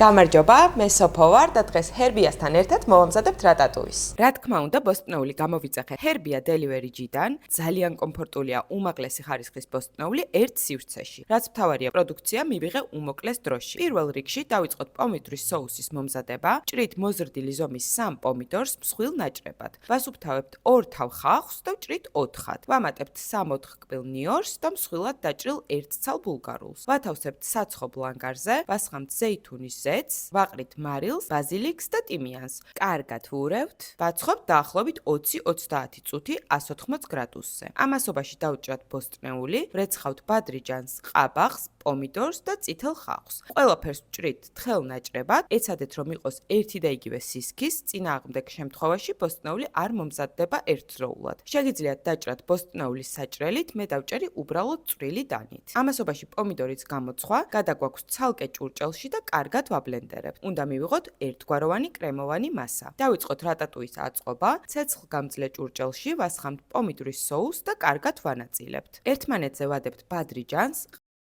გამარჯობა, მე სოფო ვარ და დღეს ჰერბიასთან ერთად მოვამზადებთ რატატუის. რა თქმა უნდა, ბოსტნეული გამოვიძახე ჰერბია დელივერიჯიდან. ძალიან კომფორტულია უმაღლესი ხარისხის ბოსტნეული ერთ სივრცეში. რაც მთავარია, პროდუქცია მივიღე უმოკლეს დროში. პირველ რიგში დავიწყოთ პომიდორის соуსის მომზადება. ჭრით მოზრდილი ზომის 3 პომიდორს მსხვილ ნაჭრებად. ვასუფთავებთ 2 თავ ხახს და ვჭრით 4-ად. ვამატებთ 3-4 კბილ ნიორს და მსხვილად დაჭრილ 1 ცალ ბულგარულს. ვათავსებთ საცხობ ლანგარზე, ვასხამთ ზეითუნის ზეთს, ვაყრით მარილს, ბაზილიკს და ტიმიანს. კარგად ვურევთ, ვაცხობთ დაახლოებით 20-30 წუთი 180 გრადუსზე. ამასობაში დავჭრათ ბოსტნეული, ვრეცხავთ ბადრიჯანს, ყაბახს, პომიდორს და წითელ ხახს. ყველაფერს ვჭრით თხელ ნაჭრებად, ეცადეთ რომ იყოს ერთი და იგივე სისქის, წინააღმდეგ შემთხვევაში ბოსტნეული არ მომზადდება ერთდროულად. შეგიძლიათ დაჭრათ ბოსტნეულის საჭრელით, მე დავჭერი უბრალოდ წვრილი დანით. ამასობაში პომიდორიც გამოცხვა, გადაგვაქვს ცალკე ჭურჭელში და კარგად ვაბლენდერებთ. უნდა მივიღოთ ერთგვაროვანი კრემოვანი მასა. დავიწყოთ რატატუის აწყობა, ცეცხლგამძლე ჭურჭელში ვასხამთ პომიდორის соуს და კარგად ვანაწილებთ. ერთმანეთზე ვადებთ ბადრიჯანს,